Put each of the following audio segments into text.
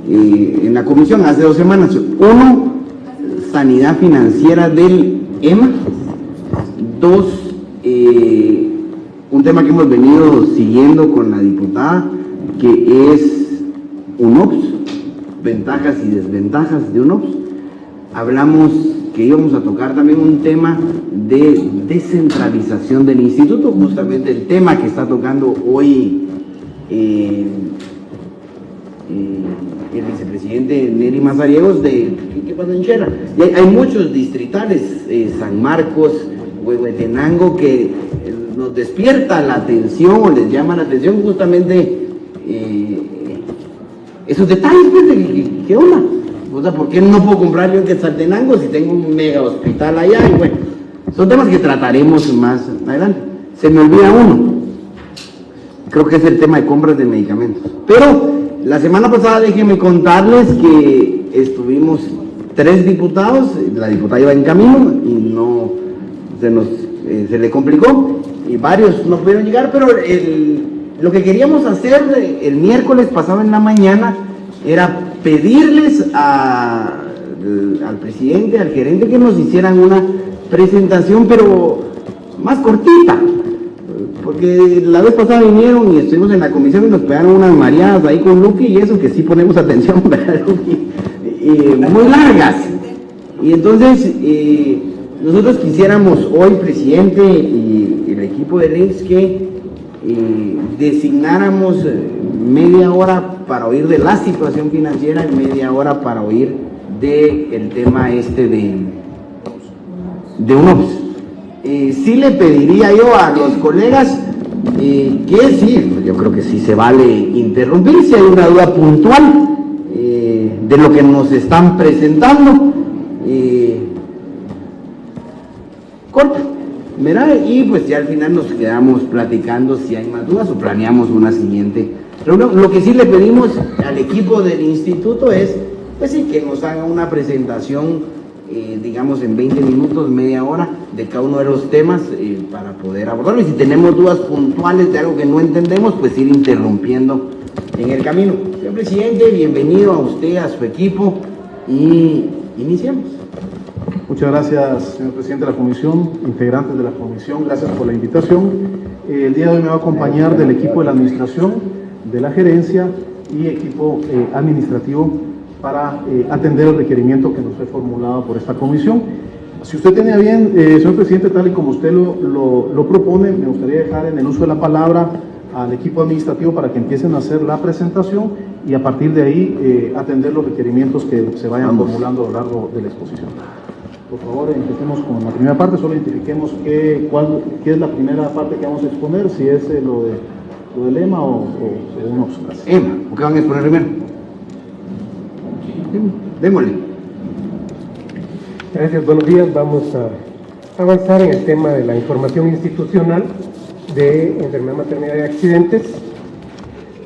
en la comisión hace 2 semanas. Uno, sanidad financiera del EMA. 2, un tema que hemos venido siguiendo con la diputada, que es UNOPS, ventajas y desventajas de UNOPS. Hablamos que íbamos a tocar también un tema de descentralización del instituto, justamente el tema que está tocando hoy el vicepresidente Neri Mazariegos de ¿qué pasa en Xera? Hay muchos distritales, San Marcos, Huehuetenango, que nos despierta la atención o les llama la atención justamente esos detalles, pues, ¿qué onda? O sea, ¿por qué no puedo comprar yo en Quetzaltenango si tengo un mega hospital allá? Y bueno, son temas que trataremos más adelante. Se me olvida uno, creo que es el tema de compras de medicamentos. Pero la semana pasada déjenme contarles que estuvimos 3 diputados, la diputada iba en camino y no se le complicó y varios no pudieron llegar, pero lo que queríamos hacer el miércoles pasado en la mañana era pedirles al presidente, al gerente, que nos hicieran una presentación, pero más cortita, porque la vez pasada vinieron y estuvimos en la comisión y nos pegaron unas mareadas ahí con Luqui, y eso que sí ponemos atención, ¿verdad, Luqui? Muy largas. Y entonces nosotros quisiéramos hoy, presidente y el equipo de LINX, que designáramos media hora para oír de la situación financiera y media hora para oír del tema de UNOPS. Sí le pediría yo a los colegas que sí, yo creo que sí se vale interrumpir si hay una duda puntual de lo que nos están presentando, corta, ¿verdad? Y pues ya al final nos quedamos platicando si hay más dudas o planeamos una siguiente reunión. Lo que sí le pedimos al equipo del instituto es, pues sí, que nos haga una presentación, digamos en 20 minutos, media hora, de cada uno de los temas para poder abordarlo. Y si tenemos dudas puntuales de algo que no entendemos, pues ir interrumpiendo en el camino. Señor presidente, bienvenido a usted, a su equipo, y iniciamos. Muchas gracias, señor presidente de la comisión, integrantes de la comisión, gracias por la invitación. El día de hoy me va a acompañar del equipo de la administración, de la gerencia y equipo administrativo para atender el requerimiento que nos fue formulado por esta comisión. Si usted tenía bien, señor presidente, tal y como usted lo propone, me gustaría dejar en el uso de la palabra al equipo administrativo para que empiecen a hacer la presentación y a partir de ahí atender los requerimientos que se vayan formulando a lo largo de la exposición. Por favor, empecemos con la primera parte, solo identifiquemos qué es la primera parte que vamos a exponer, si es lo del EMA o UNOPS. EMA, ¿qué van a exponer primero? Démosle. Gracias, buenos días. Vamos a avanzar en el tema de la información institucional de enfermedad, maternidad y accidentes.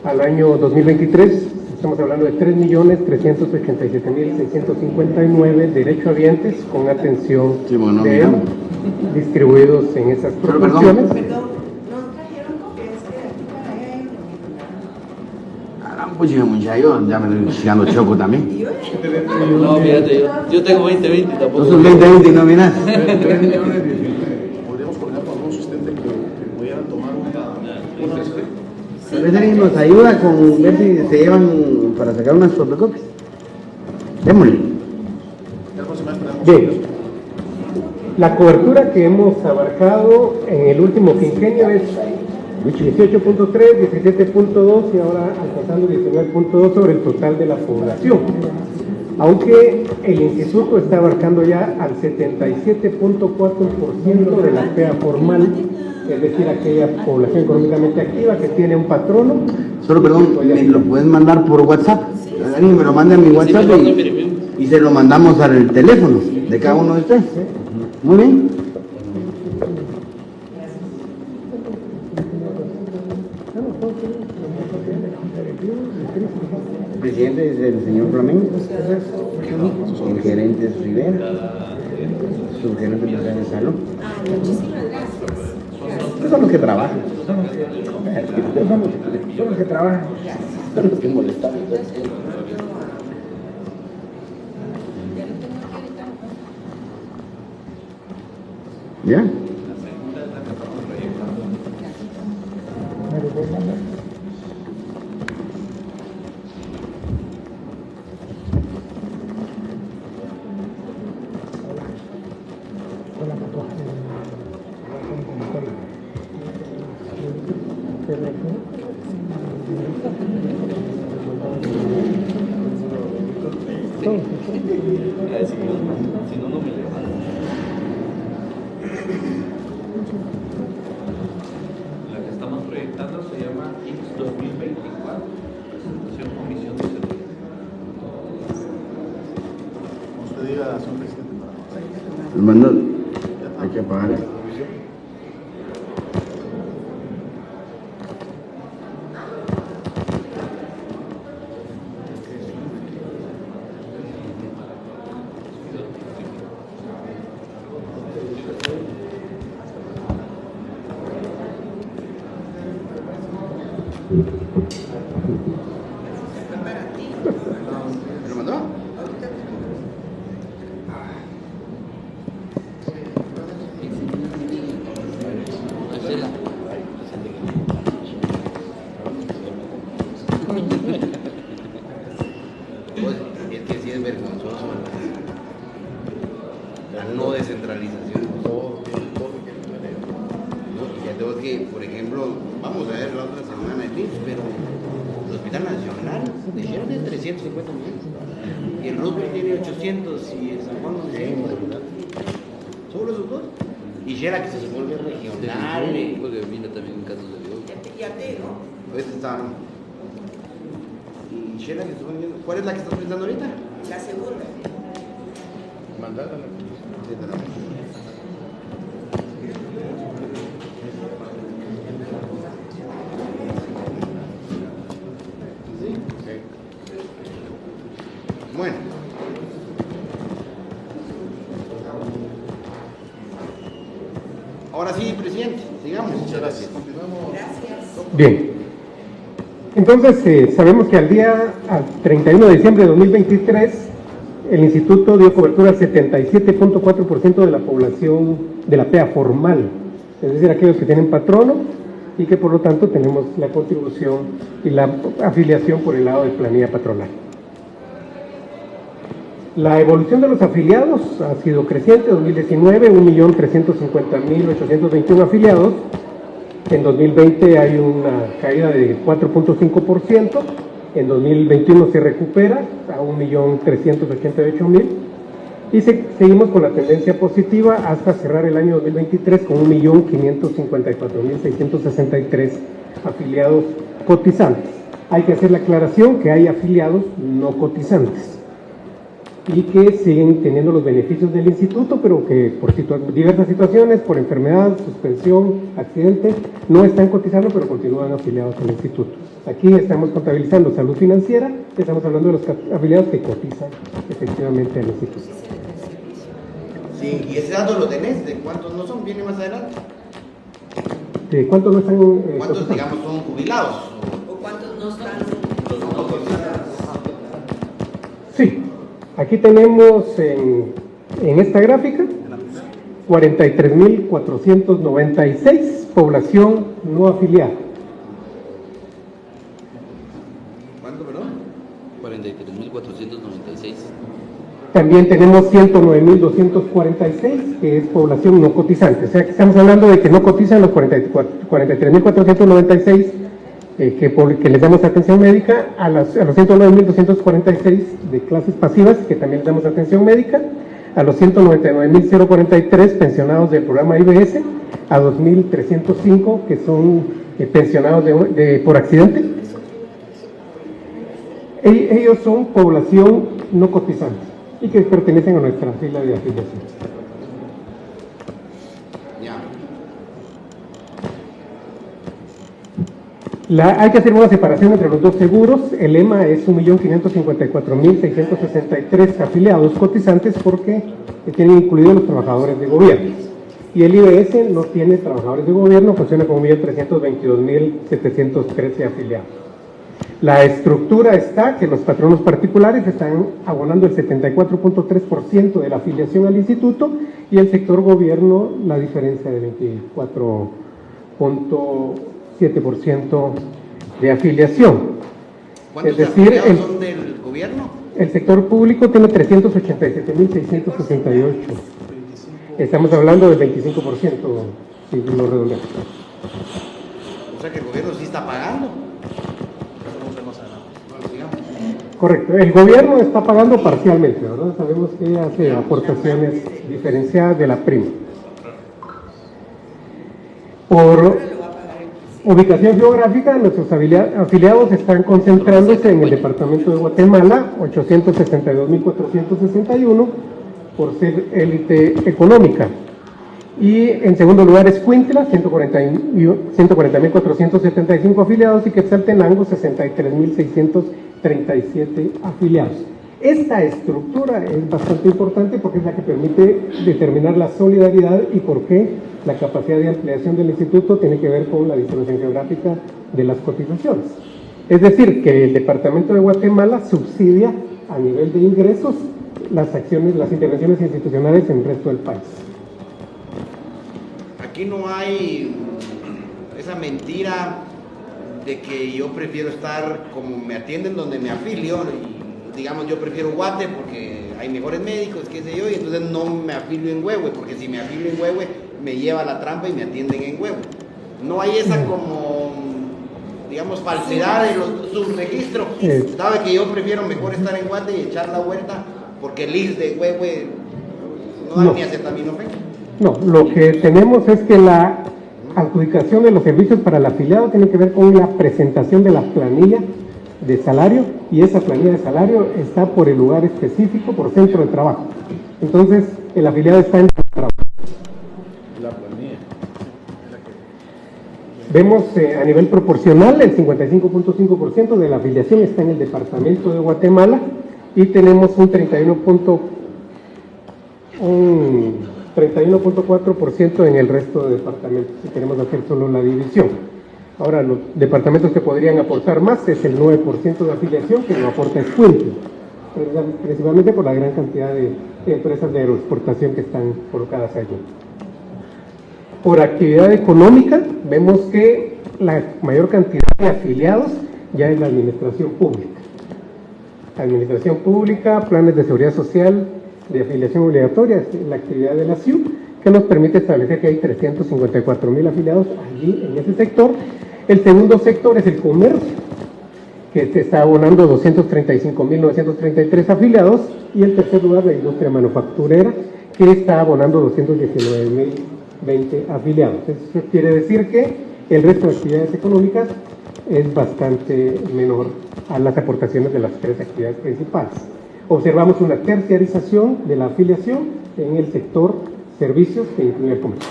Al año 2023 estamos hablando de 3.387.659 derechohabientes con atención de EMA, distribuidos en esas proporciones. Pues yo ya me estoy llegando choco también. No, fíjate, yo tengo 20 tampoco. No son 20 y no miras. Podríamos coordinar con algún asistente que pudieran tomar una Tal vez alguien nos ayuda con ver si se llevan para sacar unas fotocopias. Démosle. Bien. La cobertura que hemos abarcado en el último quinquenio es 18.3, 17.2 y ahora alcanzando 19.2 sobre el total de la población. Aunque el instituto está abarcando ya al 77.4% de la PEA formal, es decir, aquella población económicamente activa que tiene un patrono. Solo, perdón, ¿me lo pueden mandar por WhatsApp? Alguien me lo manda a mi WhatsApp y se lo mandamos al teléfono de cada uno de ustedes. Muy bien. El presidente es el señor Flamengo, el gerente es Rivera, subgerente de salud. Muchísimas gracias. Estos son los que trabajan. Son los que trabajan. Son los que molestan. ¿Ya? Si no, no me levanto. La que estamos proyectando se llama IX 2024, presentación comisión de servicio. Usted diga, señor presidente. Hermano, hay que apagar esto. ¿Lo mandó? Pues, es que sí es vergonzoso la no descentralización. No, ya tengo que, por ejemplo, vamos a ver la otra semana el IMSS, pero el Hospital Nacional dijeron de 350 millones. Y el Roosevelt tiene 800 y el San Juan no sé. Solo esos dos. Y Shera que se vuelve regional. Porque vino también en casos de Dios. Ya te, ¿no? Pues está. Y Shera que se vuelve. ¿Cuál es la que estás pensando ahorita? La segunda. Mandar a la Bueno. Ahora sí, presidente, sigamos. Muchas gracias. Bien. Entonces, sabemos que al 31 de diciembre de 2023, el Instituto dio cobertura al 77.4% de la población de la PEA formal, es decir, aquellos que tienen patrono y que por lo tanto tenemos la contribución y la afiliación por el lado de planilla patronal. La evolución de los afiliados ha sido creciente. En 2019, 1.350.821 afiliados. En 2020 hay una caída de 4.5%. En 2021 se recupera a 1.388.000. Y seguimos con la tendencia positiva hasta cerrar el año 2023 con 1.554.663 afiliados cotizantes. Hay que hacer la aclaración que hay afiliados no cotizantes y que siguen teniendo los beneficios del instituto, pero que por diversas situaciones, por enfermedad, suspensión, accidente, no están cotizando, pero continúan afiliados al instituto. Aquí estamos contabilizando salud financiera, estamos hablando de los afiliados que cotizan efectivamente al instituto. Sí, y ese dato lo tenés, ¿de cuántos no son? Viene más adelante. ¿De cuántos no están ¿Cuántos, cotizando? digamos, son jubilados? ¿O cuántos no están? Los no cotizados. Sí, aquí tenemos en esta gráfica 43.496 población no afiliada. ¿Cuánto, perdón? 43.496. También tenemos 109.246, que es población no cotizante. O sea, que estamos hablando de que no cotizan los 43.496 que les damos atención médica, a los 109.246 de clases pasivas, que también les damos atención médica, a los 199.043 pensionados del programa IBS, a 2.305 que son pensionados por accidente. Ellos son población no cotizante y que pertenecen a nuestra fila de afiliación. Ya. Hay que hacer una separación entre los dos seguros. El EMA es 1.554.663 afiliados cotizantes porque tienen incluidos los trabajadores de gobierno. Y el IBS no tiene trabajadores de gobierno, funciona con 1.322.713 afiliados. La estructura está que los patronos particulares están abonando el 74.3% de la afiliación al instituto y el sector gobierno la diferencia de 24.7% de afiliación. ¿Cuántos Es decir, afiliados son del gobierno? El sector público tiene 387.668. Estamos hablando del 25%, si lo redondeamos. O sea que el gobierno sí está pagando. Digamos. Correcto, el gobierno está pagando parcialmente, ¿verdad? Sabemos que hace aportaciones diferenciadas de la prima. Por ubicación geográfica, nuestros afiliados están concentrándose en el departamento de Guatemala, 862.461, por ser élite económica. Y en segundo lugar es Cuintla, 140.475 afiliados, y Quetzaltenango, 63.637 afiliados. Esta estructura es bastante importante porque es la que permite determinar la solidaridad y por qué la capacidad de ampliación del instituto tiene que ver con la distribución geográfica de las cotizaciones. Es decir, que el Departamento de Guatemala subsidia a nivel de ingresos las acciones, las intervenciones institucionales en el resto del país. Aquí no hay esa mentira de que yo prefiero estar como me atienden donde me afilio y digamos yo prefiero Guate porque hay mejores médicos, qué sé yo, y entonces no me afilio en Huehue, porque si me afilio en Huehue me lleva la trampa y me atienden en Huehue. No hay esa como, digamos, falsedad de los subregistros. Sabe que yo prefiero mejor estar en Guate y echar la vuelta porque el IS de Huehue no da ni acetaminofén. No, lo que tenemos es que la adjudicación de los servicios para el afiliado tiene que ver con la presentación de la planilla de salario, y esa planilla de salario está por el lugar específico, por centro de trabajo. Entonces, el afiliado está en trabajo. La planilla. Vemos a nivel proporcional, el 55.5% de la afiliación está en el departamento de Guatemala y tenemos un 31.4% en el resto de departamentos, si queremos hacer solo la división. Ahora, los departamentos que podrían aportar más es el 9% de afiliación que lo aporta Escuintla, principalmente por la gran cantidad de empresas de aeroexportación que están colocadas allí. Por actividad económica, vemos que la mayor cantidad de afiliados ya es la administración pública. Administración pública, planes de seguridad social, de afiliación obligatoria, es la actividad de la SIU, que nos permite establecer que hay 354.000 afiliados allí en ese sector. El segundo sector es el comercio, que se está abonando 235.933 afiliados, y el tercer lugar la industria manufacturera, que está abonando 219.020 afiliados. Eso quiere decir que el resto de actividades económicas es bastante menor a las aportaciones de las tres actividades principales. Observamos una terciarización de la afiliación en el sector servicios, que incluye el comercio.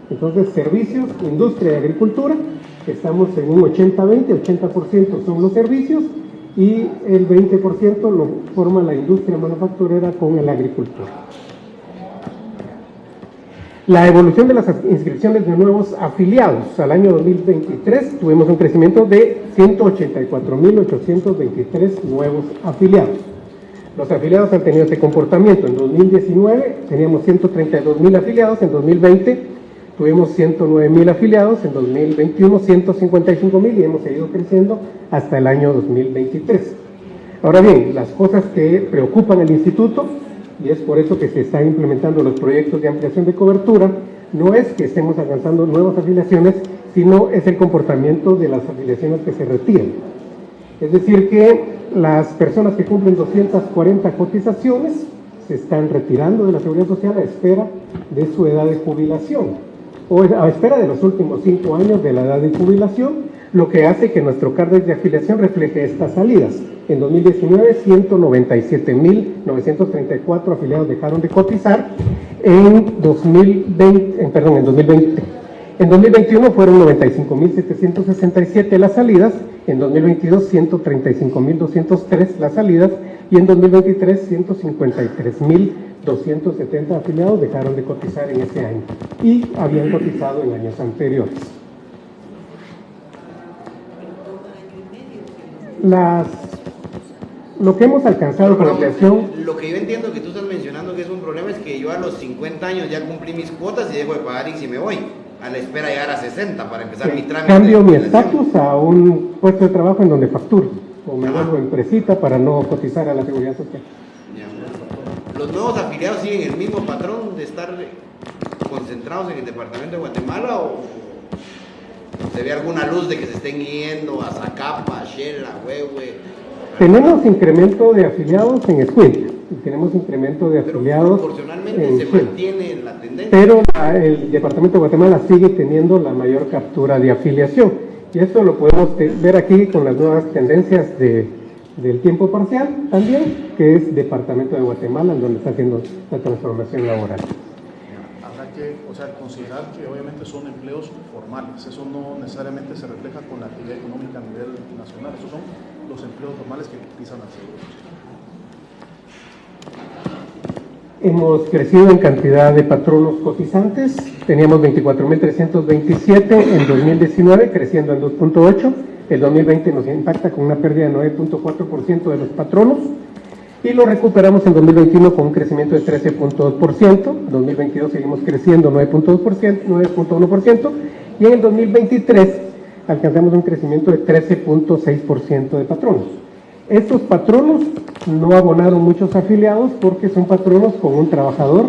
Entonces, servicios, industria y agricultura, estamos en un 80-20, 80% son los servicios y el 20% lo forma la industria manufacturera con la agricultura. La evolución de las inscripciones de nuevos afiliados. Al año 2023 tuvimos un crecimiento de 184.823 nuevos afiliados. Los afiliados han tenido ese comportamiento. En 2019 teníamos 132.000 afiliados, en 2020 tuvimos 109.000 afiliados, en 2021 155.000 y hemos seguido creciendo hasta el año 2023. Ahora bien, las cosas que preocupan al instituto, y es por eso que se están implementando los proyectos de ampliación de cobertura, no es que estemos alcanzando nuevas afiliaciones, sino es el comportamiento de las afiliaciones que se retiran. Es decir, que las personas que cumplen 240 cotizaciones se están retirando de la Seguridad Social a espera de su edad de jubilación, o a espera de los últimos 5 años de la edad de jubilación, lo que hace que nuestro carnet de afiliación refleje estas salidas. En 2019, 197.934 afiliados dejaron de cotizar. En 2020. En 2021 fueron 95.767 las salidas, en 2022 135.203 las salidas y en 2023 153.270 afiliados dejaron de cotizar en ese año y habían cotizado en años anteriores. Lo que hemos alcanzado con la ampliación, Lo que yo entiendo que tú estás mencionando que es un problema es que yo a los 50 años ya cumplí mis cuotas y dejo de pagar y me voy, a la espera de llegar a 60 para empezar mi trámite. cambio de mi jubilación. estatus a un puesto de trabajo en donde facturo, o me Ajá. vuelvo empresita para no cotizar a la seguridad social. Ya. ¿Los nuevos afiliados siguen el mismo patrón de estar concentrados en el departamento de Guatemala o se ve alguna luz de que se estén yendo a Zacapa, a Shell, a Huehue? Tenemos incremento de afiliados en Escuintla, y tenemos incremento de Pero afiliados proporcionalmente en se Shell. mantiene la tendencia. Pero el Departamento de Guatemala sigue teniendo la mayor captura de afiliación. Y esto lo podemos ver aquí con las nuevas tendencias del tiempo parcial también, que es Departamento de Guatemala, en donde está haciendo la transformación laboral. Habrá que, considerar que obviamente son empleos formales, eso no necesariamente se refleja con la actividad económica a nivel nacional, esos son los empleos formales que cotizan al Seguro Social. Hemos crecido en cantidad de patronos cotizantes, teníamos 24.327 en 2019, creciendo en 2.8, el 2020 nos impacta con una pérdida de 9.4% de los patronos, y lo recuperamos en 2021 con un crecimiento de 13.2%, en 2022 seguimos creciendo 9.1%, y en el 2023 alcanzamos un crecimiento de 13.6% de patronos. Estos patronos no abonaron muchos afiliados porque son patronos con un trabajador,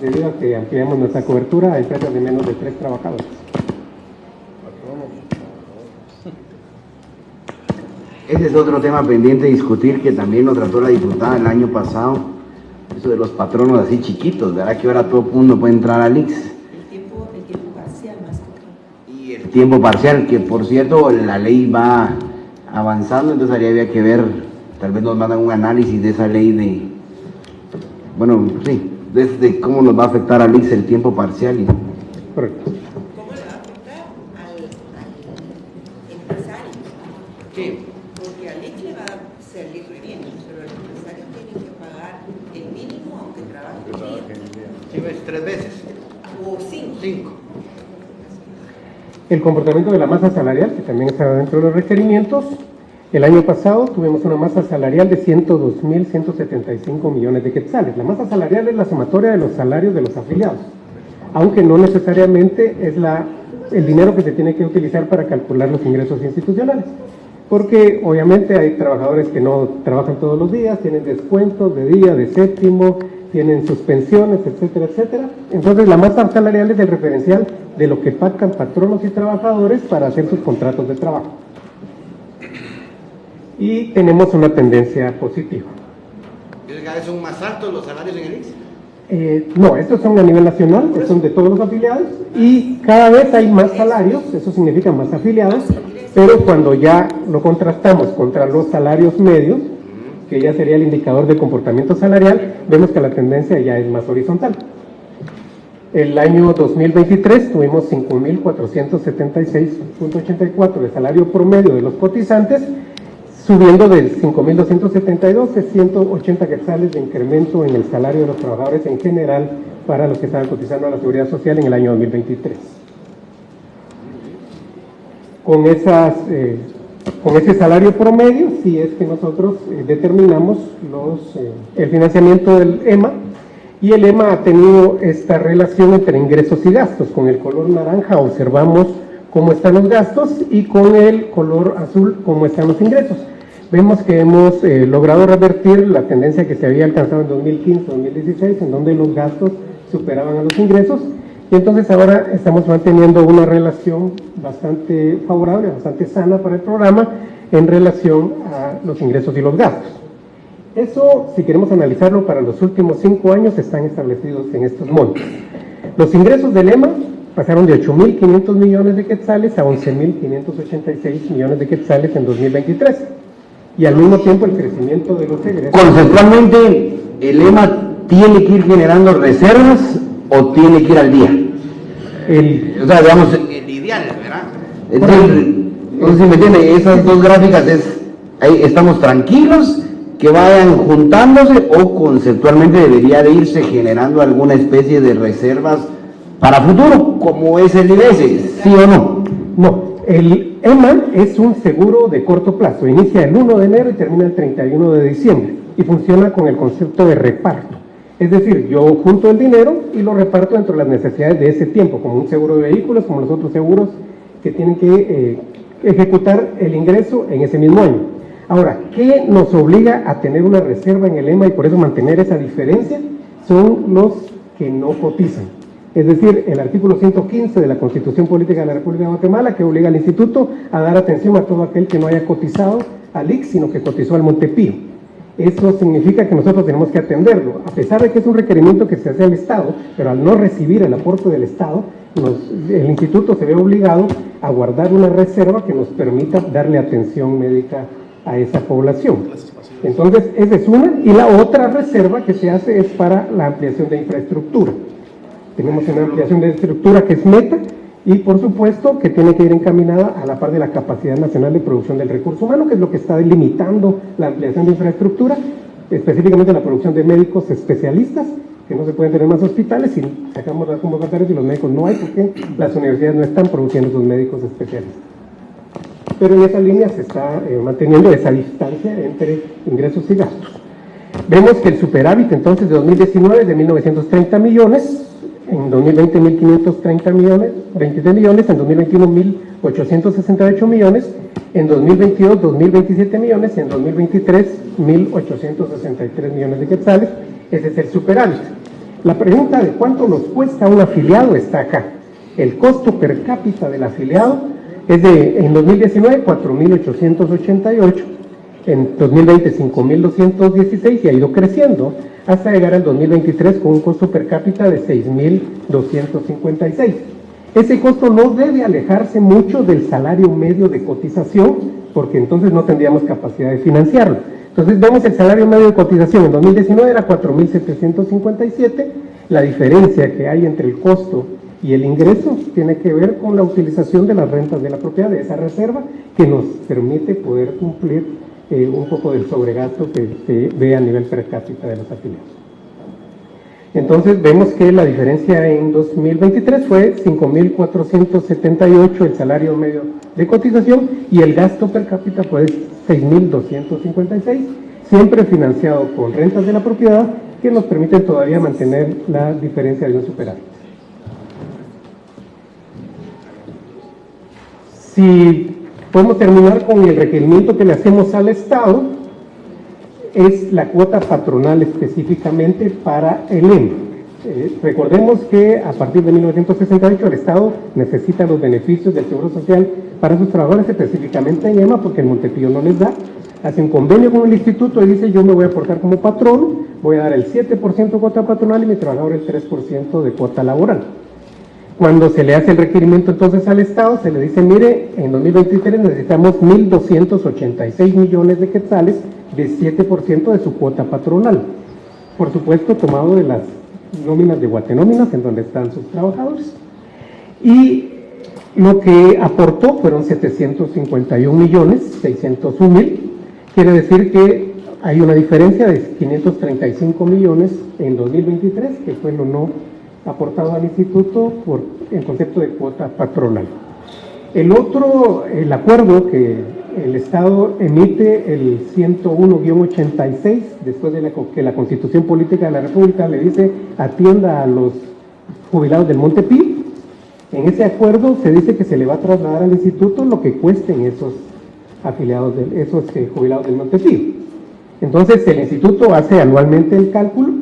debido a que ampliamos nuestra cobertura a empresas de menos de 3 trabajadores. Ese es otro tema pendiente de discutir que también lo trató la diputada el año pasado, eso de los patronos así chiquitos, ¿verdad? Que ahora todo el mundo puede entrar al IX. El tiempo parcial más que todo. Y el tiempo parcial, que por cierto la ley va avanzando, entonces habría que ver, tal vez nos mandan un análisis de esa ley de, bueno, sí, de cómo nos va a afectar al IX el tiempo parcial. Correcto. ¿Cómo le va a afectar al empresario? Sí. Porque al IX le va a salir muy bien, pero el empresario tiene que pagar el mínimo aunque trabaje un día. Sí, ves, 3 veces. O 5. 5. El comportamiento de la masa salarial, que también está dentro de los requerimientos. El año pasado tuvimos una masa salarial de 102.175 millones de quetzales. La masa salarial es la sumatoria de los salarios de los afiliados, aunque no necesariamente es el dinero que se tiene que utilizar para calcular los ingresos institucionales. Porque obviamente hay trabajadores que no trabajan todos los días, tienen descuentos de día, de séptimo, tienen sus pensiones, etcétera, etcétera. Entonces la masa salarial es el referencial de lo que pactan patronos y trabajadores para hacer sus contratos de trabajo. Y tenemos una tendencia positiva. ¿Cada vez son más altos los salarios en el IX? No, estos son a nivel nacional, son de todos los afiliados, y cada vez hay más salarios, eso significa más afiliados, pero cuando ya lo contrastamos contra los salarios medios, que ya sería el indicador de comportamiento salarial, vemos que la tendencia ya es más horizontal. El año 2023 tuvimos 5.476.84 de salario promedio de los cotizantes, subiendo de 5.272 a 180 quetzales de incremento en el salario de los trabajadores en general para los que estaban cotizando a la Seguridad Social en el año 2023. Con ese salario promedio, sí es que nosotros determinamos el financiamiento del EMA, y el EMA ha tenido esta relación entre ingresos y gastos. Con el color naranja observamos cómo están los gastos y con el color azul cómo están los ingresos. Vemos que hemos logrado revertir la tendencia que se había alcanzado en 2015-2016, en donde los gastos superaban a los ingresos, y entonces ahora estamos manteniendo una relación bastante favorable, bastante sana para el programa en relación a los ingresos y los gastos. Eso, si queremos analizarlo para los últimos 5 años, están establecidos en estos montos. Los ingresos del EMA pasaron de 8.500 millones de quetzales a 11.586 millones de quetzales en 2023. Y al mismo tiempo el crecimiento de los egresos. Conceptualmente, ¿el EMA tiene que ir generando reservas o tiene que ir al día? O sea, digamos, el ideal, ¿verdad? Entonces, no sé si me entiende, esas dos gráficas ahí estamos tranquilos, que vayan juntándose, o conceptualmente debería de irse generando alguna especie de reservas para futuro, como es el IBS, ¿sí o no? No, el EMA es un seguro de corto plazo, inicia el 1 de enero y termina el 31 de diciembre y funciona con el concepto de reparto. Es decir, yo junto el dinero y lo reparto dentro de las necesidades de ese tiempo, como un seguro de vehículos, como los otros seguros que tienen que ejecutar el ingreso en ese mismo año. Ahora, ¿qué nos obliga a tener una reserva en el EMA y por eso mantener esa diferencia? Son los que no cotizan. Es decir, el artículo 115 de la Constitución Política de la República de Guatemala, que obliga al Instituto a dar atención a todo aquel que no haya cotizado al IX, sino que cotizó al Montepío. Eso significa que nosotros tenemos que atenderlo, a pesar de que es un requerimiento que se hace al Estado, pero al no recibir el aporte del Estado, el Instituto se ve obligado a guardar una reserva que nos permita darle atención médica a esa población. Entonces, esa es una, y la otra reserva que se hace es para la ampliación de infraestructura. Tenemos una ampliación de infraestructura que es meta, y por supuesto que tiene que ir encaminada a la par de la capacidad nacional de producción del recurso humano, que es lo que está limitando la ampliación de infraestructura, específicamente la producción de médicos especialistas, que no se pueden tener más hospitales si sacamos las convocatorias y los médicos no hay, porque las universidades no están produciendo esos médicos especialistas. Pero en esa línea se está manteniendo esa distancia entre ingresos y gastos. Vemos que el superávit entonces de 2019 es de 1.930 millones, en 2020 1.530 millones, 23 millones, en 2021 1.868 millones, en 2022 2.027 millones y en 2023 1.863 millones de quetzales. Ese es el superávit. La pregunta de cuánto nos cuesta un afiliado está acá. El costo per cápita del afiliado es de, en 2019, 4.888, en 2020, 5.216 y ha ido creciendo hasta llegar al 2023 con un costo per cápita de 6.256. Ese costo no debe alejarse mucho del salario medio de cotización, porque entonces no tendríamos capacidad de financiarlo. Entonces vemos el salario medio de cotización, en 2019 era 4.757, la diferencia que hay entre el costo y el ingreso tiene que ver con la utilización de las rentas de la propiedad, de esa reserva, que nos permite poder cumplir un poco del sobregasto que se ve a nivel per cápita de los afiliados. Entonces vemos que la diferencia en 2023 fue 5.478 el salario medio de cotización y el gasto per cápita fue 6.256, siempre financiado con rentas de la propiedad que nos permiten todavía mantener la diferencia de un superávit. Si podemos terminar con el requerimiento que le hacemos al Estado, es la cuota patronal específicamente para el EMA. Recordemos que a partir de 1968 el Estado necesita los beneficios del Seguro Social para sus trabajadores, específicamente en EMA, porque el Montepío no les da. Hace un convenio con el instituto y dice: yo me voy a aportar como patrón, voy a dar el 7% de cuota patronal y mi trabajador el 3% de cuota laboral. Cuando se le hace el requerimiento entonces al Estado, se le dice: mire, en 2023 necesitamos 1.286 millones de quetzales de 7% de su cuota patronal. Por supuesto, tomado de las nóminas de Guatenóminas, en donde están sus trabajadores. Y lo que aportó fueron 751.601.000. Quiere decir que hay una diferencia de 535 millones en 2023, que fue lo no aportado al instituto por el concepto de cuota patronal. El acuerdo que el Estado emite, el 101-86, después de que la Constitución Política de la República le dice: atienda a los jubilados del Montepío. En ese acuerdo se dice que se le va a trasladar al instituto lo que cuesten esos afiliados, esos jubilados del Montepío. Entonces el instituto hace anualmente el cálculo.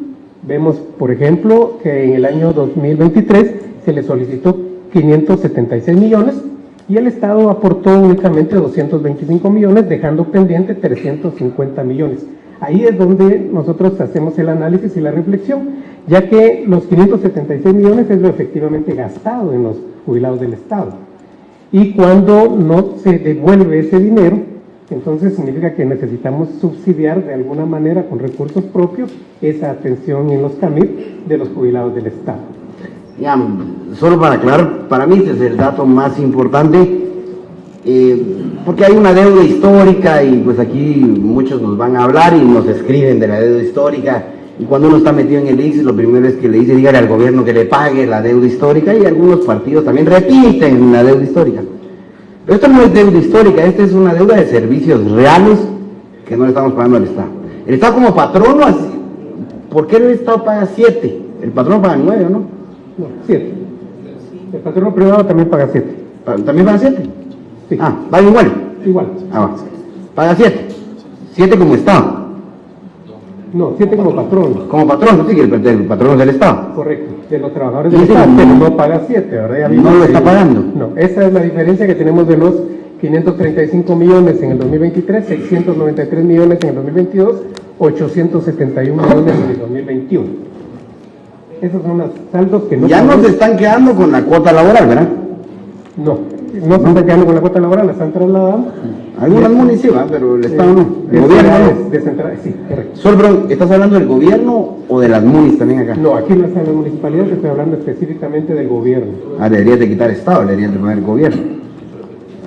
Vemos, por ejemplo, que en el año 2023 se le solicitó 576 millones y el Estado aportó únicamente 225 millones, dejando pendiente 350 millones. Ahí es donde nosotros hacemos el análisis y la reflexión, ya que los 576 millones es lo efectivamente gastado en los jubilados del Estado. Y cuando no se devuelve ese dinero, entonces significa que necesitamos subsidiar de alguna manera con recursos propios esa atención en los CAMIP de los jubilados del Estado. Ya, solo para aclarar, para mí ese es el dato más importante, porque hay una deuda histórica y pues aquí muchos nos van a hablar y nos escriben de la deuda histórica, y cuando uno está metido en el IX, lo primero es que le dice: dígale al gobierno que le pague la deuda histórica, y algunos partidos también repiten la deuda histórica. Pero esto no es deuda histórica, esta es una deuda de servicios reales que no le estamos pagando al Estado. El Estado como patrono, ¿por qué el Estado paga 7? El patrono paga 9, ¿no? No, 7. El patrono privado también paga 7. ¿También paga 7? Sí. Ah, ¿paga igual? Igual. Ah, va. Paga 7. 7 como Estado. No, 7 como patrono. Como patrono, sí, que el patrono es del Estado. Correcto. De los trabajadores del Sí, sí, Estado, no. pero no paga 7, ¿verdad? Ya vimos No lo que- está pagando. No, esa es la diferencia que tenemos de los 535 millones en el 2023, 693 millones en el 2022, 871 millones en el 2021. Esos son los saldos que no Ya podemos- nos están quedando con la cuota laboral, ¿verdad? No se están quedando con la cuota laboral, la están trasladando. Algunas municipios, pero el Estado no. El de gobierno ciudades no. descentralizadas, sí, correcto. Solo, pero, ¿estás hablando del gobierno o de las munis también acá? No, aquí no están las municipalidades, estoy hablando específicamente del gobierno. Ah, deberías de quitar Estado, deberías de poner gobierno.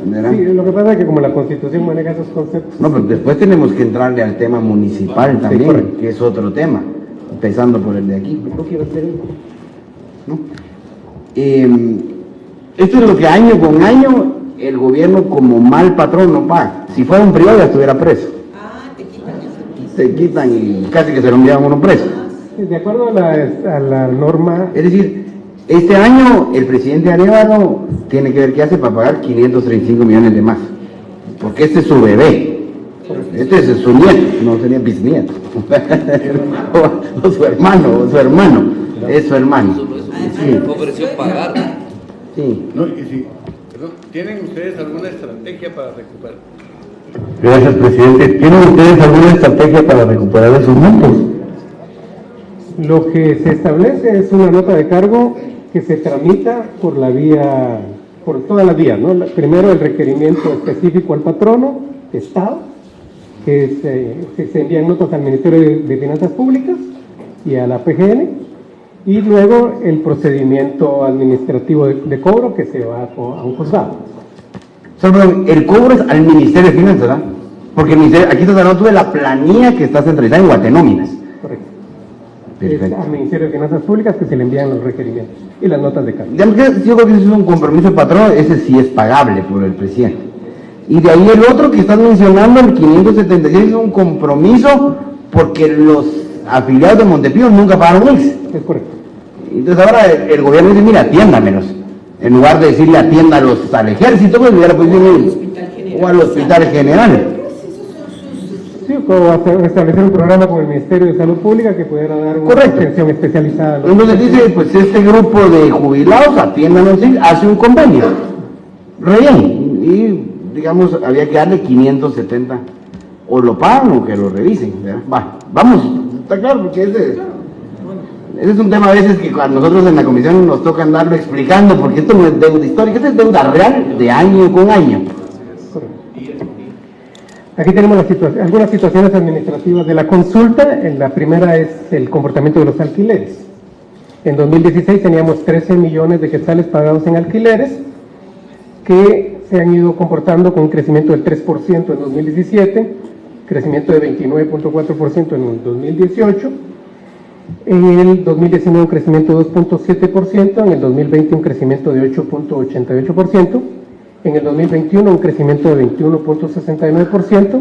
¿Verdad? Sí, lo que pasa es que como la Constitución maneja esos conceptos. No, pero después tenemos que entrarle al tema municipal también, correcto. que es otro tema, empezando por el de aquí. No quiero hacer eso. ¿No? Esto es lo que año con año el gobierno como mal patrón no paga. Si fuera un privado ya estuviera preso. Ah, te quitan eso. Se quitan y casi que se lo envían a uno preso. De acuerdo a la norma, Es decir, este año el presidente Arévalo tiene que ver qué hace para pagar 535 millones de más. Porque este es su bebé. Este es su nieto, no sería bisnieto. O su hermano, es su hermano. Sí, Ofreció pagar. sí. No, y si, perdón, ¿tienen ustedes alguna estrategia para recuperar? Gracias, presidente. ¿Tienen ustedes alguna estrategia para recuperar esos montos? lo que se establece es una nota de cargo que se tramita por la vía, por todas las vías, ¿no? Primero el requerimiento específico al patrono, Estado, que se envían notas al Ministerio de Finanzas Públicas y a la PGN, y luego el procedimiento administrativo de cobro que se va a un juzgado. Perdón, el cobro es al Ministerio de Finanzas, ¿verdad? Porque el ministerio, aquí estás hablando tú de la planilla que está centralizada en Guatenóminas. Correcto. Perfecto. Es al Ministerio de Finanzas Públicas que se le envían los requerimientos y las notas de cargo. Digamos que yo creo que ese es un compromiso patrón, ese sí es pagable por el presidente. Y de ahí el otro que estás mencionando, el 576, es un compromiso porque los afiliados de Montepío nunca pagaron IX. Es correcto. Entonces ahora el gobierno dice, mira, atiéndamelos. En lugar de decirle atiéndalos al ejército, pues ya lo pueden o al hospital general. Sí, como establecer un programa con el Ministerio de Salud Pública que pudiera dar una Correcto. atención especializada. a los- Entonces dice, pues este grupo de jubilados, atiéndanos, ¿sí? Hace un convenio. Re bien. Y digamos, había que darle 570. O lo pagan o que lo revisen. ¿Verdad? Va, vamos, está claro, porque ese es un tema a veces que a nosotros en la comisión nos toca andarlo explicando, porque esto no es deuda histórica, esto es deuda real de año con año. Correcto. Aquí tenemos algunas situaciones administrativas de la consulta. La primera es el comportamiento de los alquileres. En 2016 teníamos 13 millones de quetzales pagados en alquileres que se han ido comportando con un crecimiento del 3% en 2017, crecimiento de 29.4% en el 2018, en el 2019 un crecimiento de 2.7%, en el 2020 un crecimiento de 8.88%, en el 2021 un crecimiento de 21.69%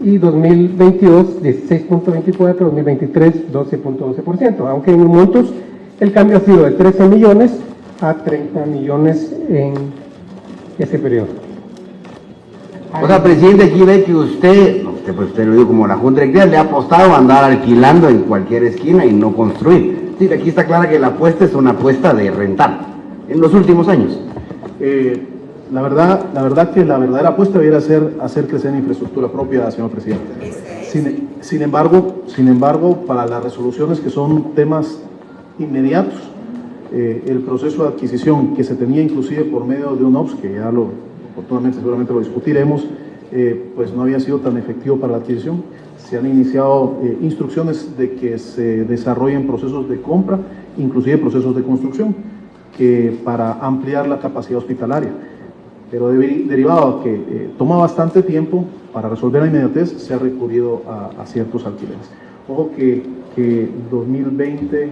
y 2022 16.24%, 2023 12.12%, aunque en montos el cambio ha sido de 13 millones a 30 millones en ese periodo. O sea, presidente, aquí ve que usted lo digo como la Junta Directiva, le ha apostado a andar alquilando en cualquier esquina y no construir. Sí, aquí está clara que la apuesta es una apuesta de rentar en los últimos años. La verdad que la verdadera apuesta debería ser hacer crecer la infraestructura propia, señor presidente. Sin embargo, para las resoluciones que son temas inmediatos, el proceso de adquisición que se tenía inclusive por medio de un OPS, que ya oportunamente seguramente lo discutiremos, pues no había sido tan efectivo para la adquisición. Se han iniciado instrucciones de que se desarrollen procesos de compra, inclusive procesos de construcción, para ampliar la capacidad hospitalaria. Pero derivado a que toma bastante tiempo para resolver la inmediatez, se ha recurrido a ciertos alquileres. Ojo que 2020,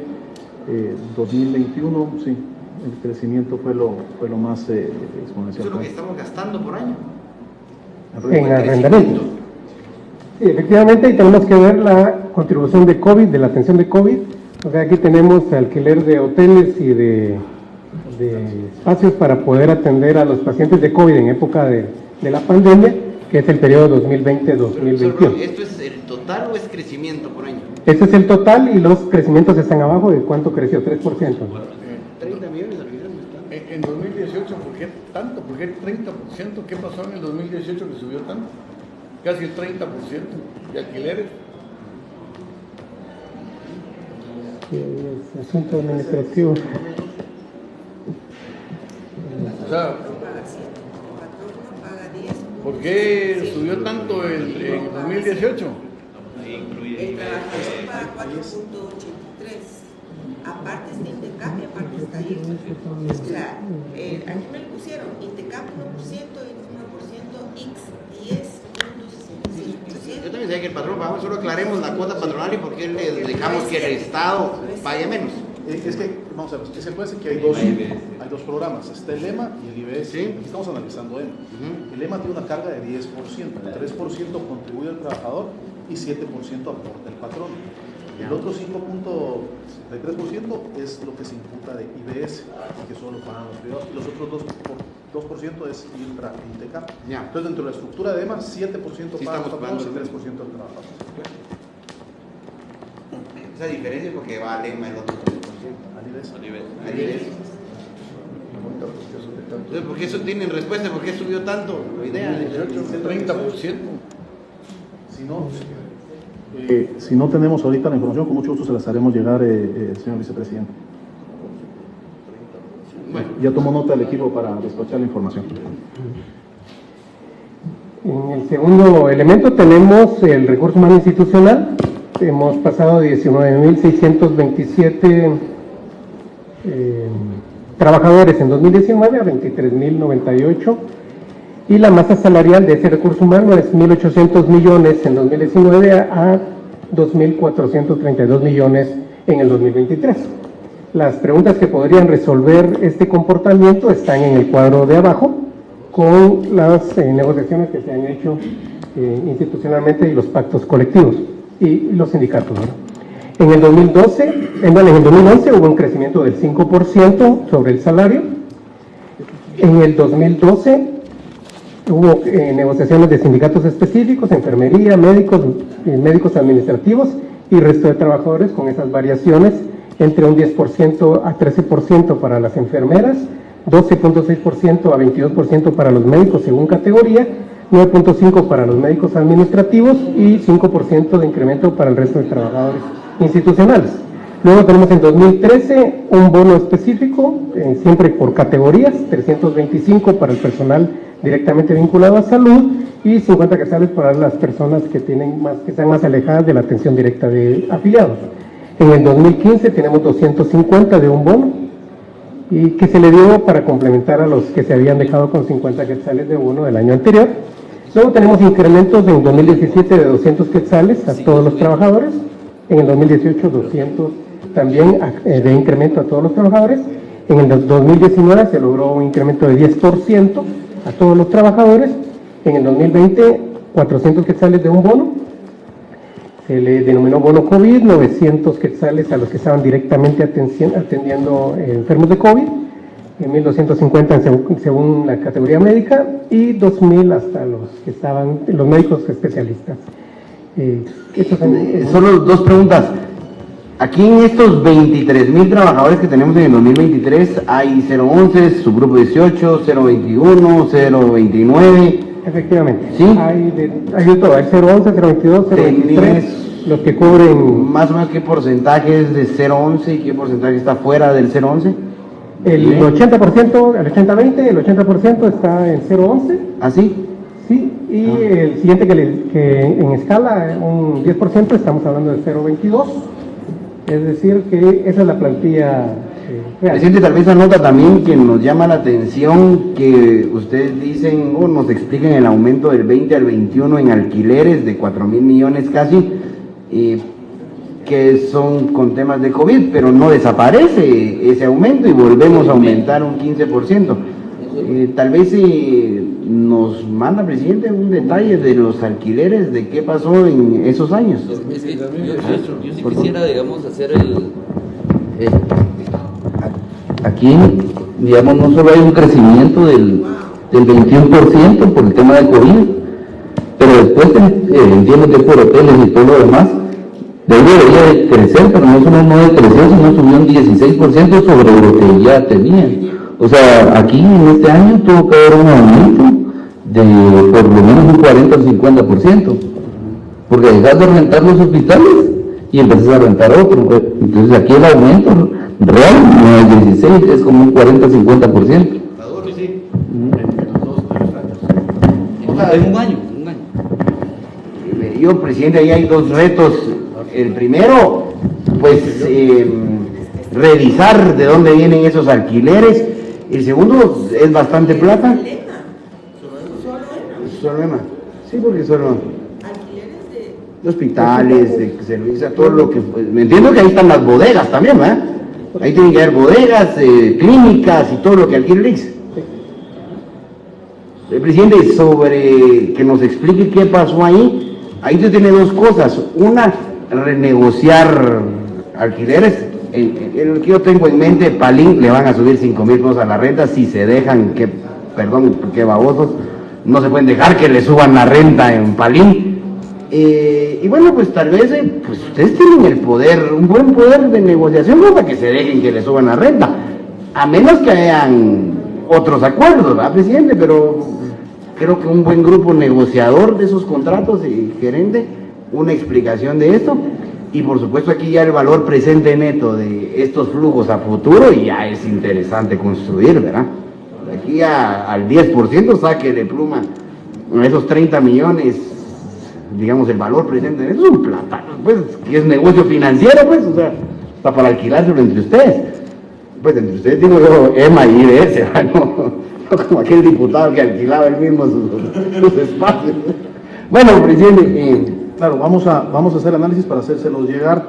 2021, sí, el crecimiento fue lo más Eso exponencial. es lo que estamos gastando por año. En arrendamientos. Sí, efectivamente, y tenemos que ver la contribución de COVID, de la atención de COVID. O sea, aquí tenemos alquiler de hoteles y de espacios para poder atender a los pacientes de COVID en época de la pandemia, que es el periodo 2020-2021. ¿Esto es el total o es crecimiento por año? Este es el total y los crecimientos están abajo de cuánto creció, 3%. 30 millones al final no está. En 2018, ¿por qué tanto? ¿Por qué 30%? ¿Qué pasó en el 2018 que subió tanto? Casi el 30% de alquileres. Sí, asunto administrativo. O sea, Paga 7, el patrón no paga 10. ¿por qué subió tanto en 2018? El trabajador paga 4.83. Aparte está Intecam y aparte está ahí. O sea, aquí me lo pusieron, Intecam 1% y 1% X 10.65%. Yo también sé que el patrón paga, solo aclaremos la cuota patronal y por qué le dejamos que el Estado pague menos. Es que, vamos a ver, es que puede ser que hay dos programas, está el EMA y el IBS. Sí. Aquí estamos analizando EMA. El EMA tiene una carga de 10%, el 3% contribuye el trabajador y 7% aporta el patrón. El otro 5.3% es lo que se imputa de IBS, que solo pagan los privados, y los otros 2% es Intecam. Ya. Entonces, dentro de la estructura de EMA, 7% Sí, pagan los estamos patronos y pagando. 3% el trabajador. Esa diferencia es porque va a lema el otro 3%. Al IBS. Al IBS. Entonces, ¿por qué eso tienen respuesta? ¿Por qué subió tanto? La idea. 30%. Si no tenemos ahorita la información, con mucho gusto se la haremos llegar, señor vicepresidente. Bueno, Ya tomó nota el equipo para despachar la información. En el segundo elemento tenemos el recurso humano institucional. Hemos pasado de 19.627 trabajadores en 2019 a 23.098 y la masa salarial de ese recurso humano es 1.800 millones en 2019 a 2.432 millones en el 2023. Las preguntas que podrían resolver este comportamiento están en el cuadro de abajo con las negociaciones que se han hecho institucionalmente y los pactos colectivos y los sindicatos, ¿no? En el 2011 hubo un crecimiento del 5% sobre el salario. En el 2012 hubo negociaciones de sindicatos específicos, enfermería, médicos administrativos y resto de trabajadores con esas variaciones entre un 10% a 13% para las enfermeras, 12.6% a 22% para los médicos según categoría, 9.5% para los médicos administrativos y 5% de incremento para el resto de trabajadores institucionales. Luego tenemos en 2013 un bono específico, siempre por categorías, 325 para el personal directamente vinculado a salud y 50 quetzales para las personas que están más alejadas de la atención directa de afiliados. En el 2015 tenemos 250 de un bono y que se le dio para complementar a los que se habían dejado con 50 quetzales de bono del año anterior. Luego tenemos incrementos en 2017 de 200 quetzales a todos los trabajadores, en el 2018 200 también de incremento a todos los trabajadores, en el 2019 se logró un incremento de 10% a todos los trabajadores, en el 2020 400 quetzales de un bono, se le denominó bono COVID, 900 quetzales a los que estaban directamente atendiendo enfermos de COVID, 1.250 según la categoría médica y 2.000 hasta los que estaban, los médicos especialistas. solo dos preguntas. Aquí en estos 23.000 trabajadores que tenemos en el 2023 hay 011, subgrupo 18, 021, 029. Efectivamente, ¿Sí? hay de todo, hay 011, 022, 023, los que cubren Más o menos qué porcentaje es de 011 y qué porcentaje está fuera del 011. el 80%, el 80-20, el 80% está en 011, ¿Así? sí, y el siguiente que en escala, un 10%, estamos hablando de 022, es decir que esa es la plantilla real. Presidente, tal vez anota también que nos llama la atención que ustedes dicen o nos expliquen el aumento del 20 al 21 en alquileres de 4.000 millones casi. ¿Qué que son con temas de COVID, pero no desaparece ese aumento y volvemos a aumentar un 15%. Tal vez nos manda, presidente, un detalle de los alquileres, de qué pasó en esos años. Es que yo sí quisiera, digamos, hacer aquí, digamos, no solo hay un crecimiento del 21% por el tema de COVID, pero después entiendo que por hoteles y todo lo demás, debería de crecer, pero no solo no decreció, sino subió un 16% sobre lo que ya tenía. O sea, aquí en este año tuvo que haber un aumento de por lo menos un 40 o 50%, porque dejas de rentar los hospitales y empiezas a rentar otro. Entonces aquí el aumento real no es 16, es como un 40 o 50%. En un año. Yo, presidente, ahí hay dos retos. El primero, pues, revisar de dónde vienen esos alquileres. El segundo, es bastante plata. Solo EMA. Sí, porque solo Alquileres de hospitales, de servicios, todo lo que... Me entiendo que ahí están las bodegas también, ¿verdad? Ahí tienen que haber bodegas, clínicas y todo lo que alquila el IX. Presidente, sobre que nos explique qué pasó ahí, ahí usted tiene dos cosas. Una, renegociar alquileres. El que yo tengo en mente, Palín, le van a subir 5,000 pesos a la renta si se dejan, qué babosos, no se pueden dejar que le suban la renta en Palín. Y bueno, pues tal vez pues ustedes tienen el poder, un buen poder de negociación, no para que se dejen que le suban la renta, a menos que hayan otros acuerdos, ¿verdad, presidente? Pero creo que un buen grupo negociador de esos contratos y gerente, una explicación de esto, y por supuesto aquí ya el valor presente neto de estos flujos a futuro ya es interesante construir, ¿verdad? De aquí al 10% saque de pluma a esos 30 millones, digamos, el valor presente neto es un plata, pues, que es negocio financiero, pues, o sea, está para alquilárselo entre ustedes. Pues entre ustedes digo yo, EMA y IBS, ¿verdad? No como aquel diputado que alquilaba él mismo sus espacios. Bueno, presidente, claro, vamos a hacer análisis para hacérselos llegar.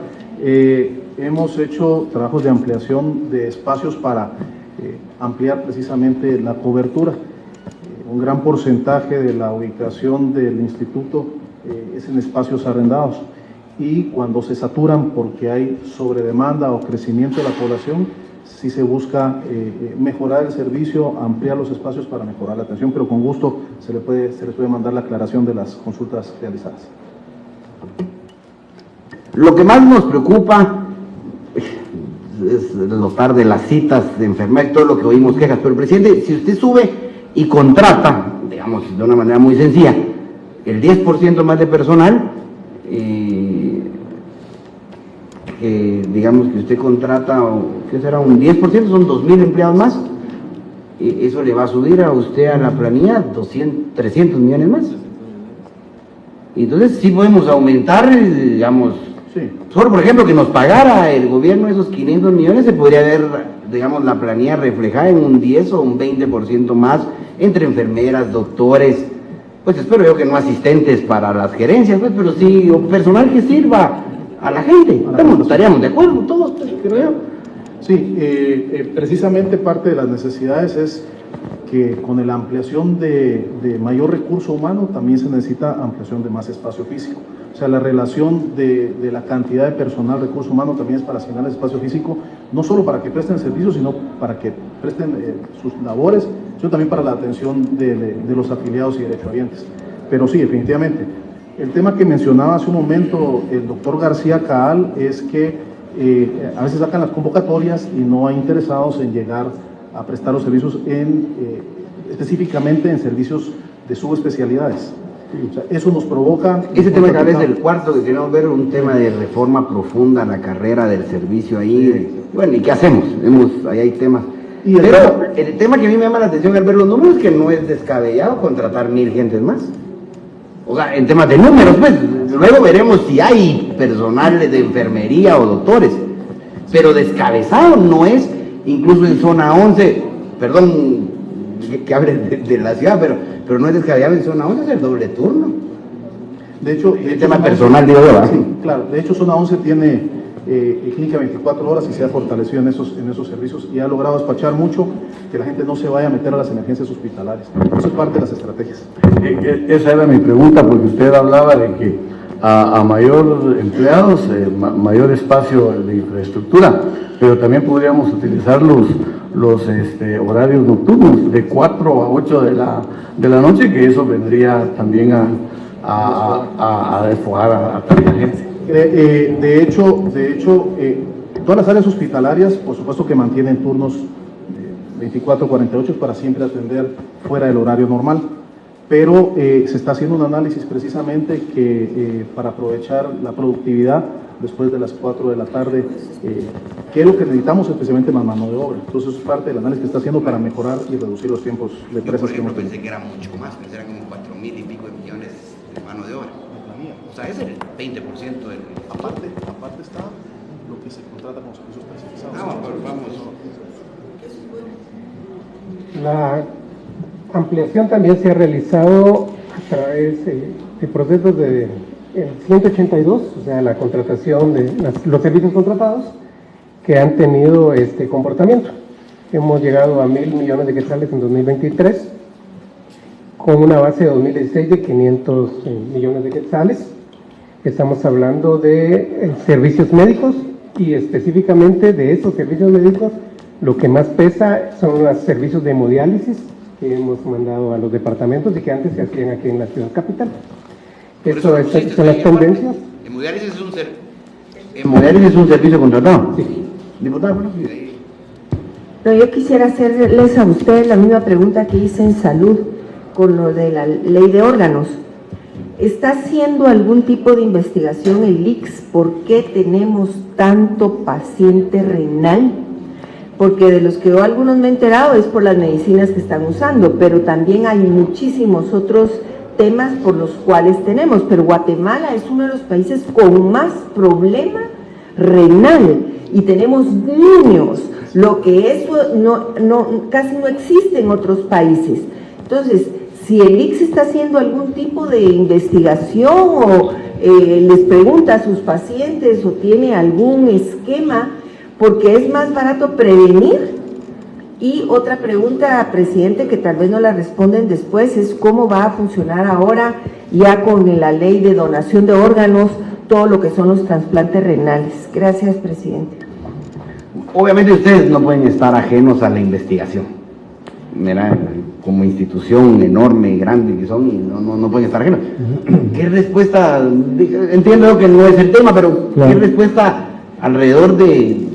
Hemos hecho trabajos de ampliación de espacios para ampliar precisamente la cobertura. Un gran porcentaje de la ubicación del instituto es en espacios arrendados, y cuando se saturan porque hay sobredemanda o crecimiento de la población, sí se busca mejorar el servicio, ampliar los espacios para mejorar la atención, pero con gusto se les puede mandar la aclaración de las consultas realizadas. lo que más nos preocupa es notar de las citas de enfermedad y todo lo que oímos quejas, pero presidente, si usted sube y contrata, digamos, de una manera muy sencilla, el 10% más de personal, digamos que usted contrata, ¿qué será? Un 10%, son 2,000 empleados más, eso le va a subir a usted a la planilla 300 millones más. Entonces sí podemos aumentar, digamos, sí. Solo por ejemplo que nos pagara el gobierno esos 500 millones, se podría ver, digamos, la planilla reflejada en un 10 o un 20% más entre enfermeras, doctores, pues espero yo que no asistentes para las gerencias, pues, pero sí personal que sirva a la gente. Estaríamos de acuerdo todos, pues, creo yo. Sí, precisamente parte de las necesidades es que con la ampliación de mayor recurso humano también se necesita ampliación de más espacio físico. O sea, la relación de la cantidad de personal, recurso humano, también es para asignar el espacio físico, no solo para que presten servicios, sino para que presten sus labores, sino también para la atención de los afiliados y derechohabientes. Pero sí, definitivamente. El tema que mencionaba hace un momento el doctor García Caal es que a veces sacan las convocatorias y no hay interesados en llegar a prestar los servicios específicamente en servicios de subespecialidades. O sea, eso nos provoca... Ese tema tal vez el cuarto que queremos ver, un tema de reforma profunda en la carrera del servicio ahí. Bueno, ¿y qué hacemos? Ahí hay temas. Pero el tema que a mí me llama la atención al ver los números es que no es descabellado contratar 1,000 gentes más. O sea, en temas de números, pues, luego veremos si hay personal de enfermería o doctores. Pero descabezado no es, incluso en zona 11, perdón que hable de la ciudad, pero no es descabellado en zona 11 hacer doble turno. De hecho, el tema personal, digo yo, ¿verdad? Sí, claro. De hecho, Zona 11 tiene clínica 24 horas y se ha fortalecido en esos servicios y ha logrado despachar mucho, que la gente no se vaya a meter a las emergencias hospitalarias. Eso es parte de las estrategias. Esa era mi pregunta, porque usted hablaba de que a mayor empleados, mayor espacio de infraestructura, pero también podríamos utilizar los horarios nocturnos de 4 a 8 de la noche, que eso vendría también a desfogar a tanta gente. De hecho, todas las áreas hospitalarias, por supuesto que mantienen turnos 24-48 para siempre atender fuera del horario normal, pero se está haciendo un análisis precisamente que para aprovechar la productividad después de las 4 de la tarde, que es lo que necesitamos, especialmente más mano de obra. Entonces es parte del análisis que está haciendo para mejorar y reducir los tiempos de presas que hemos tenido. Pensé que era mucho más, pensé que eran como 4.000 y pico de millones de mano de obra. O sea, es el 20% del... Aparte está lo que se contrata con servicios especializados. Vamos. La ampliación también se ha realizado a través de procesos de el 182, o sea, la contratación de los servicios contratados que han tenido este comportamiento. Hemos llegado a 1.000 millones de quetzales en 2023, con una base de 2016 de 500 millones de quetzales. Estamos hablando de servicios médicos y específicamente de esos servicios médicos, lo que más pesa son los servicios de hemodiálisis que hemos mandado a los departamentos y que antes se hacían aquí en la ciudad capital. Eso son las tendencias. Hemodiálisis es un servicio contratado. Sí. Diputado, ¿no? No, yo quisiera hacerles a ustedes la misma pregunta que hice en salud con lo de la ley de órganos. ¿Está haciendo algún tipo de investigación el ICS? ¿Por qué tenemos tanto paciente renal? Porque de los que yo algunos me he enterado es por las medicinas que están usando, pero también hay muchísimos otros temas por los cuales tenemos, pero Guatemala es uno de los países con más problema renal y tenemos niños, lo que eso casi no existe en otros países. Entonces, si el ICS está haciendo algún tipo de investigación o les pregunta a sus pacientes o tiene algún esquema, porque es más barato prevenir. Y otra pregunta, presidente, que tal vez no la responden después, es cómo va a funcionar ahora, ya con la ley de donación de órganos, todo lo que son los trasplantes renales. Gracias, presidente. Obviamente ustedes no pueden estar ajenos a la investigación, ¿verdad? Como institución enorme, grande que son, no pueden estar ajenos. ¿Qué respuesta? Entiendo que no es el tema, pero ¿qué respuesta alrededor de...?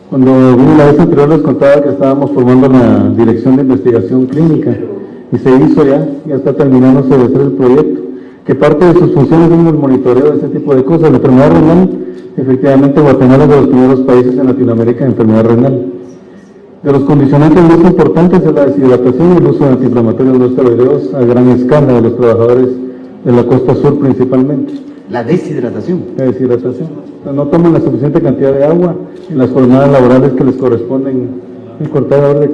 Cuando vine la vez anterior les contaba que estábamos formando la Dirección de Investigación Clínica y se hizo ya está terminándose de hacer el proyecto, que parte de sus funciones es el monitoreo de este tipo de cosas. La enfermedad renal, efectivamente Guatemala es de los primeros países en Latinoamérica en enfermedad renal. De los condicionantes más importantes es la deshidratación y el uso de antiinflamatorios no esteroideos a gran escala de los trabajadores de la costa sur principalmente. La deshidratación. La deshidratación. No toman la suficiente cantidad de agua en las jornadas laborales que les corresponden el cortador de